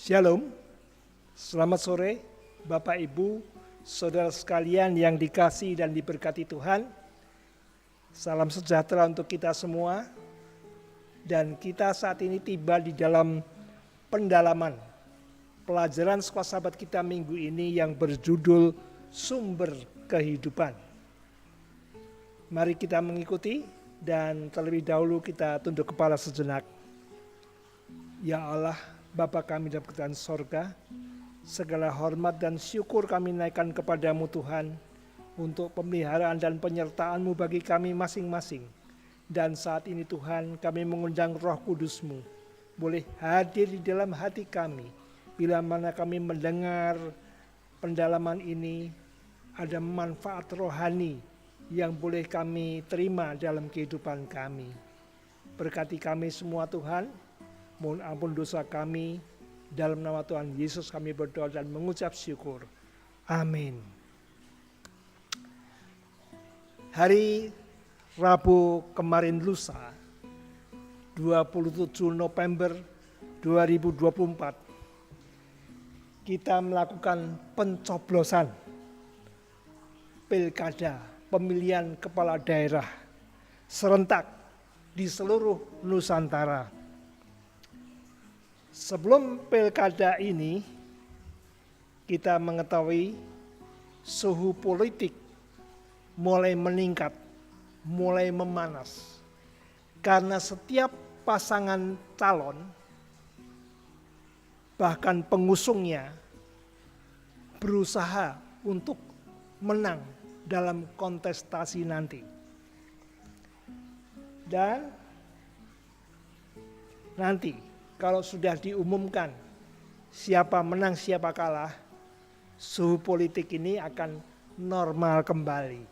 Shalom, selamat sore Bapak Ibu, saudara sekalian yang dikasihi dan diberkati Tuhan. Salam sejahtera untuk kita semua. Dan kita saat ini tiba di dalam pendalaman pelajaran sekolah sahabat kita minggu ini yang berjudul Sumber Kehidupan. Mari kita mengikuti dan terlebih dahulu kita tunduk kepala sejenak. Ya Allah, Bapa kami dalam kerajaan sorga, segala hormat dan syukur kami naikkan kepadamu Tuhan untuk pemeliharaan dan penyertaan-Mu bagi kami masing-masing. Dan saat ini Tuhan kami mengundang Roh Kudus-Mu boleh hadir di dalam hati kami. Bila mana kami mendengar pendalaman ini, ada manfaat rohani yang boleh kami terima dalam kehidupan kami. Berkati kami semua Tuhan. Mohon ampun dosa kami, dalam nama Tuhan Yesus kami berdoa dan mengucap syukur. Amin. Hari Rabu kemarin lusa, 27 November 2024, kita melakukan pencoblosan pilkada pemilihan kepala daerah serentak di seluruh Nusantara. Sebelum pilkada ini, kita mengetahui suhu politik mulai meningkat, mulai memanas. Karena setiap pasangan calon, bahkan pengusungnya, berusaha untuk menang dalam kontestasi nanti. Dan nanti, kalau sudah diumumkan siapa menang siapa kalah, suhu politik ini akan normal kembali.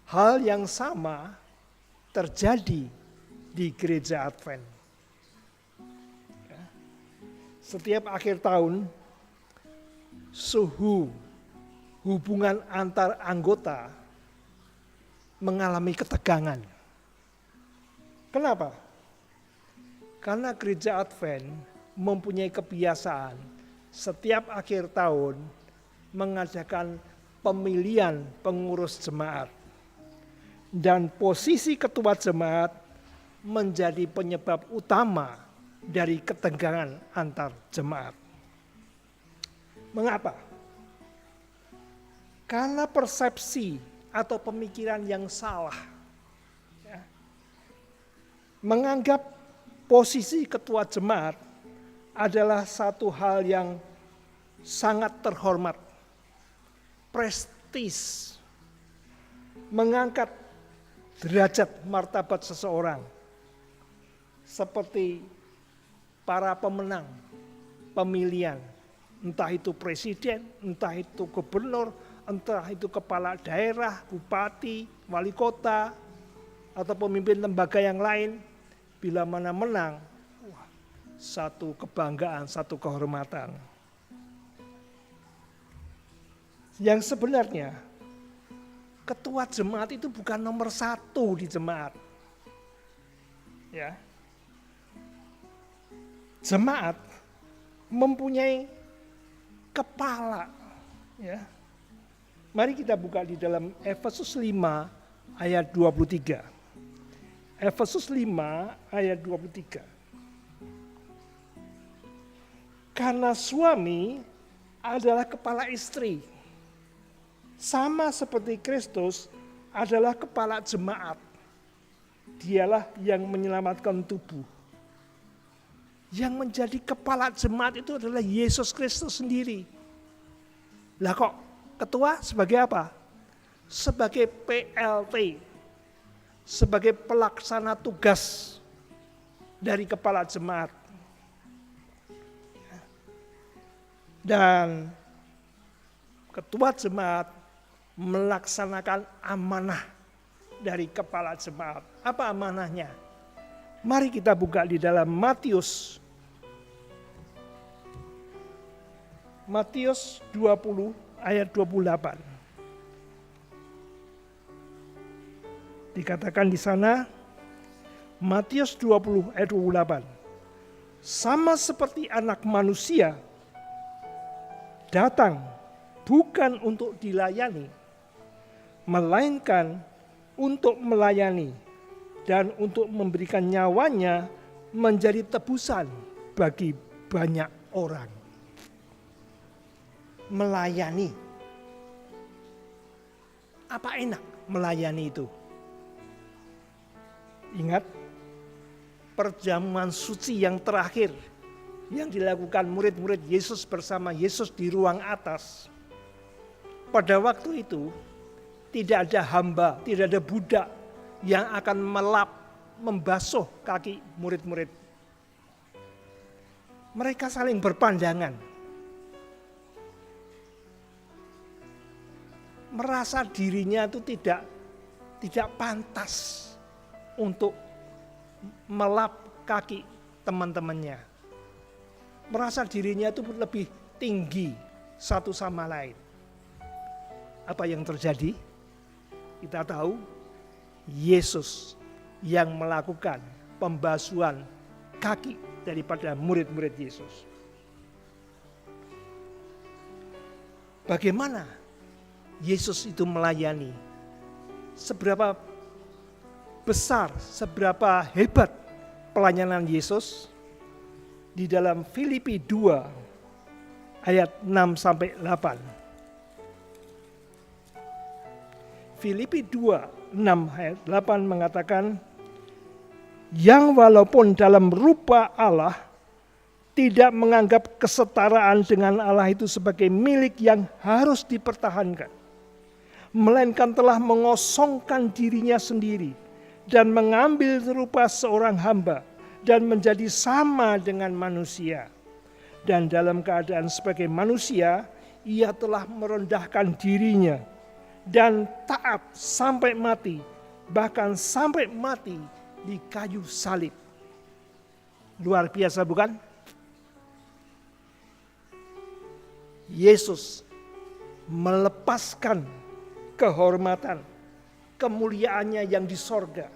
Hal yang sama terjadi di gereja Advent. Setiap akhir tahun, suhu hubungan antar anggota mengalami ketegangan. Kenapa? Karena gereja Advent mempunyai kebiasaan setiap akhir tahun mengadakan pemilihan pengurus jemaat. Dan posisi ketua jemaat menjadi penyebab utama dari ketegangan antar jemaat. Mengapa? Karena persepsi atau pemikiran yang salah. Menganggap posisi ketua jemaat adalah satu hal yang sangat terhormat, prestis, mengangkat derajat martabat seseorang, seperti para pemenang pemilihan, entah itu presiden, entah itu gubernur, entah itu kepala daerah, bupati, wali kota, atau pemimpin lembaga yang lain. Bila mana menang, satu kebanggaan, satu kehormatan. Yang sebenarnya, ketua jemaat itu bukan nomor satu di jemaat. Ya. Jemaat mempunyai kepala. Ya. Mari kita buka di dalam Efesus 5 ayat 23. Efesus 5 ayat 23. Karena suami adalah kepala istri, sama seperti Kristus adalah kepala jemaat. Dialah yang menyelamatkan tubuh. Yang menjadi kepala jemaat itu adalah Yesus Kristus sendiri. Lah kok ketua sebagai apa? Sebagai PLT. Sebagai pelaksana tugas dari kepala jemaat. Dan ketua jemaat melaksanakan amanah dari kepala jemaat. Apa amanahnya? Mari kita buka di dalam Matius 20 ayat 28. Dikatakan di sana, Matius 20 ayat 28. sama seperti Anak Manusia datang bukan untuk dilayani, melainkan untuk melayani dan untuk memberikan nyawanya menjadi tebusan bagi banyak orang. Melayani. Apa enak melayani itu? Ingat perjamuan suci yang terakhir yang dilakukan murid-murid Yesus bersama Yesus di ruang atas. Pada waktu itu tidak ada hamba, tidak ada budak yang akan membasuh kaki murid-murid. Mereka saling berpandangan. Merasa dirinya itu tidak pantas untuk melap kaki teman-temannya. Merasa dirinya itu lebih tinggi satu sama lain. Apa yang terjadi? Kita tahu Yesus yang melakukan pembasuhan kaki daripada murid-murid Yesus. Bagaimana Yesus itu melayani? Seberapa besar, seberapa hebat pelayanan Yesus? Di dalam Filipi 2 ayat 6-8. Filipi 2, 6 ayat 8 mengatakan, yang walaupun dalam rupa Allah tidak menganggap kesetaraan dengan Allah itu sebagai milik yang harus dipertahankan, melainkan telah mengosongkan dirinya sendiri dan mengambil rupa seorang hamba dan menjadi sama dengan manusia. Dan dalam keadaan sebagai manusia, ia telah merendahkan dirinya dan taat sampai mati, bahkan sampai mati di kayu salib. Luar biasa bukan? Yesus melepaskan kehormatan, kemuliaannya yang di sorga,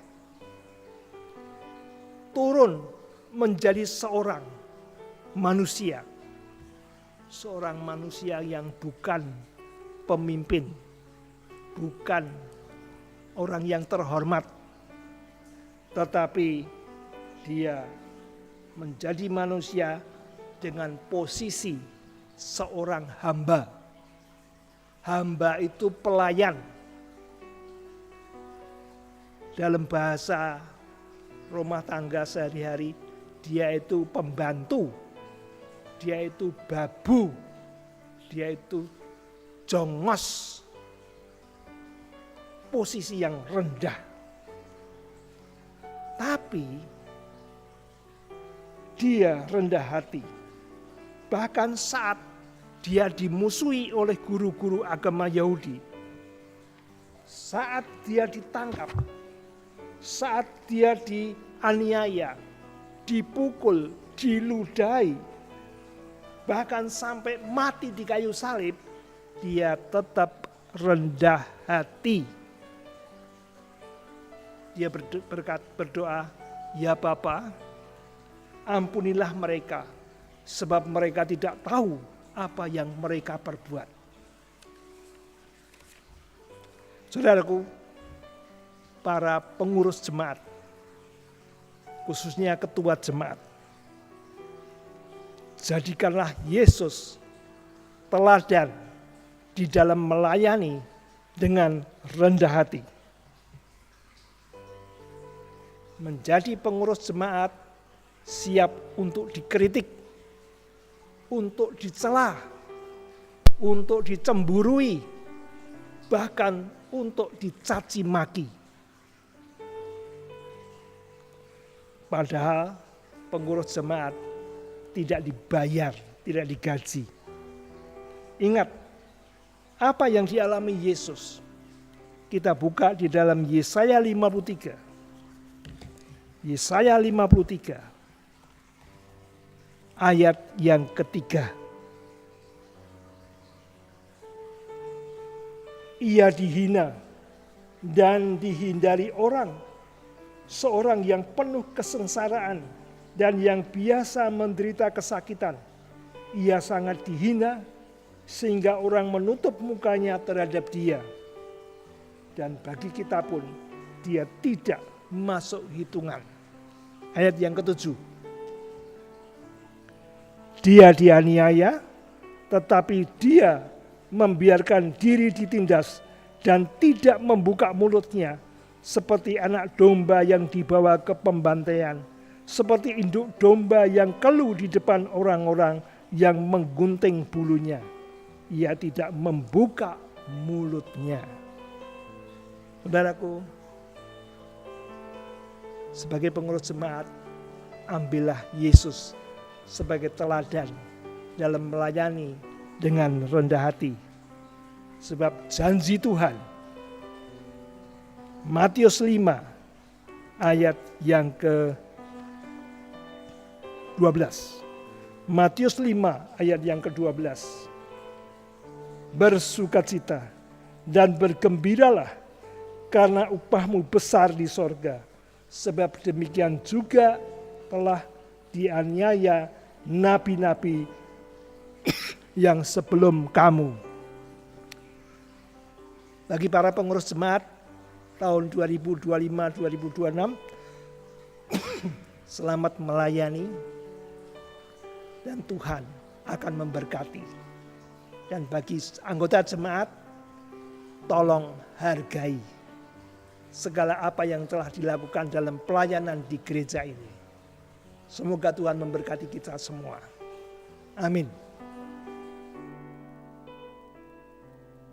turun menjadi seorang manusia. Seorang manusia yang bukan pemimpin, bukan orang yang terhormat, tetapi dia menjadi manusia dengan posisi seorang hamba. Hamba itu pelayan. Dalam bahasa rumah tangga sehari-hari, dia itu pembantu, dia itu babu, dia itu jongos, posisi yang rendah. Tapi dia rendah hati. Bahkan saat dia dimusuhi oleh guru-guru agama Yahudi, saat dia ditangkap, saat dia dianiaya, dipukul, diludahi, bahkan sampai mati di kayu salib, dia tetap rendah hati. Dia berdoa, ya Bapa, ampunilah mereka, sebab mereka tidak tahu apa yang mereka perbuat. Saudaraku, para pengurus jemaat, khususnya ketua jemaat, jadikanlah Yesus teladan di dalam melayani dengan rendah hati. Menjadi pengurus jemaat siap untuk dikritik, untuk dicela, untuk dicemburui, bahkan untuk dicaci maki. Padahal pengurus jemaat tidak dibayar, tidak digaji. Ingat apa yang dialami Yesus. Kita buka di dalam Yesaya 53. Yesaya 53 ayat yang ketiga. Ia dihina dan dihindari orang, seorang yang penuh kesengsaraan dan yang biasa menderita kesakitan. Ia sangat dihina sehingga orang menutup mukanya terhadap dia. Dan bagi kita pun dia tidak masuk hitungan. Ayat yang ke-7. Dia dianiaya, tetapi dia membiarkan diri ditindas dan tidak membuka mulutnya, seperti anak domba yang dibawa ke pembantaian, seperti induk domba yang keluh di depan orang-orang yang menggunting bulunya. Ia tidak membuka mulutnya. Saudaraku, sebagai pengurus jemaat, ambillah Yesus sebagai teladan dalam melayani dengan rendah hati. Sebab janji Tuhan, Matius 5 ayat yang ke-12. Matius 5 ayat yang ke-12. Bersukacita dan bergembiralah karena upahmu besar di sorga. Sebab demikian juga telah dianiaya nabi-nabi yang sebelum kamu. Bagi para pengurus jemaat tahun 2025-2026, selamat melayani dan Tuhan akan memberkati. Dan bagi anggota jemaat, tolong hargai segala apa yang telah dilakukan dalam pelayanan di gereja ini. Semoga Tuhan memberkati kita semua. Amin.